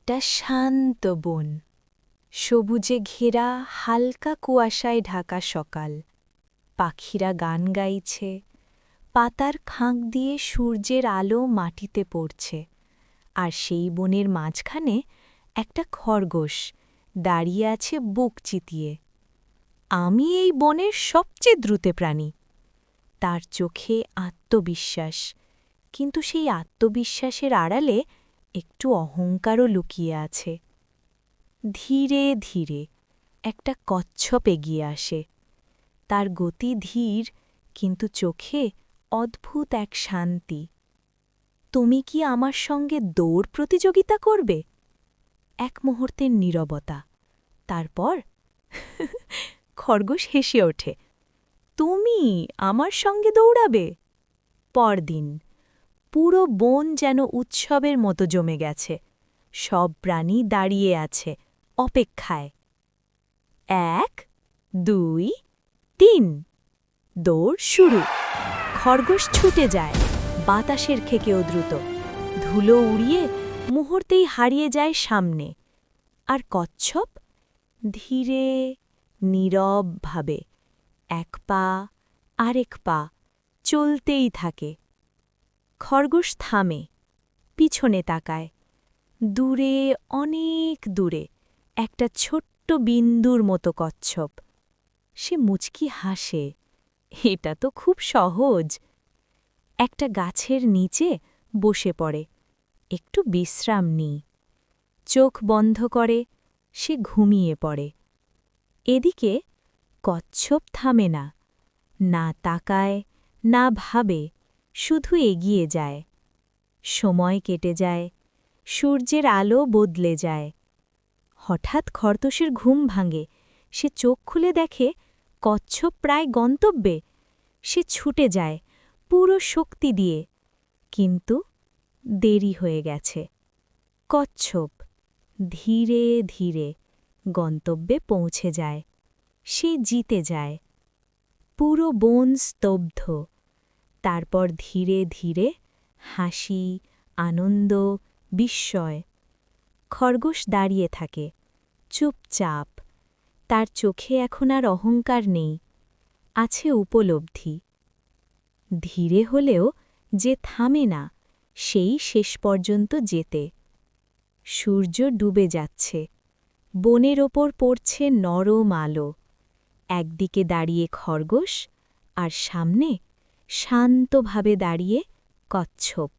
একটা শান্ত বন, সবুজে ঘেরা হালকা কুয়াশায় ঢাকা সকাল। পাখিরা গান গাইছে, পাতার খাঁক দিয়ে সূর্যের আলো মাটিতে পড়ছে। আর সেই বনের মাঝখানে একটা খরগোশ দাঁড়িয়ে আছে বুক চিতিয়ে। আমি এই বনের সবচেয়ে দ্রুত প্রাণী। তার চোখে আত্মবিশ্বাস, কিন্তু সেই আত্মবিশ্বাসের আড়ালে একটু অহংকারও লুকিয়ে আছে। ধীরে ধীরে একটা কচ্ছপ এগিয়ে আসে। তার গতি ধীর, কিন্তু চোখে অদ্ভুত এক শান্তি। তুমি কি আমার সঙ্গে দৌড় প্রতিযোগিতা করবে? এক মুহূর্তের নীরবতা, তারপর খরগোশ হেসে ওঠে। তুমি আমার সঙ্গে দৌড়াবে? পরদিন পুরো বন যেন উৎসবের মতো জমে গেছে। সব প্রাণী দাঁড়িয়ে আছে অপেক্ষায়। 1, 2, 3, দৌড় শুরু। খরগোশ ছুটে যায়, বাতাসের খেকেও দ্রুত। ধুলো উড়িয়ে মুহূর্তেই হারিয়ে যায় সামনে। আর কচ্ছপ ধীরে নীরবভাবে এক পা আরেক পা চলতেই থাকে। খরগোশ থামে, পিছনে তাকায়। দূরে, অনেক দূরে একটা ছোট্ট বিন্দুর মতো কচ্ছপ। সে মুচকি হাসে। এটা তো খুব সহজ। একটা গাছের নিচে বসে পড়ে, একটু বিশ্রাম নিই। চোখ বন্ধ করে সে ঘুমিয়ে পড়ে। এদিকে কচ্ছপ থামে না, না তাকায়, না ভাবে, শুধু এগিয়ে যায়। সময় কেটে যায়, সূর্যের আলো বদলে যায়। হঠাৎ খরগোশের ঘুম ভাঙে। সে চোখ খুলে দেখে কচ্ছপ প্রায় গন্তব্যে। সে ছুটে যায় পুরো শক্তি দিয়ে, কিন্তু দেরি হয়ে গেছে। কচ্ছপ ধীরে ধীরে গন্তব্যে পৌঁছে যায়। সে জিতে যায়। পুরো বন স্তব্ধ। তারপর ধীরে ধীরে হাসি, আনন্দ, বিস্ময়। খরগোশ দাঁড়িয়ে থাকে চুপচাপ। তার চোখে এখন আর অহংকার নেই, আছে উপলব্ধি। ধীরে হলেও যে থামে না, সেই শেষ পর্যন্ত যেতে। সূর্য ডুবে যাচ্ছে, বনের ওপর পড়ছে নরম আলো। একদিকে দাঁড়িয়ে খরগোশ, আর সামনে শান্তভাবে দাঁড়িয়ে কচ্ছপ।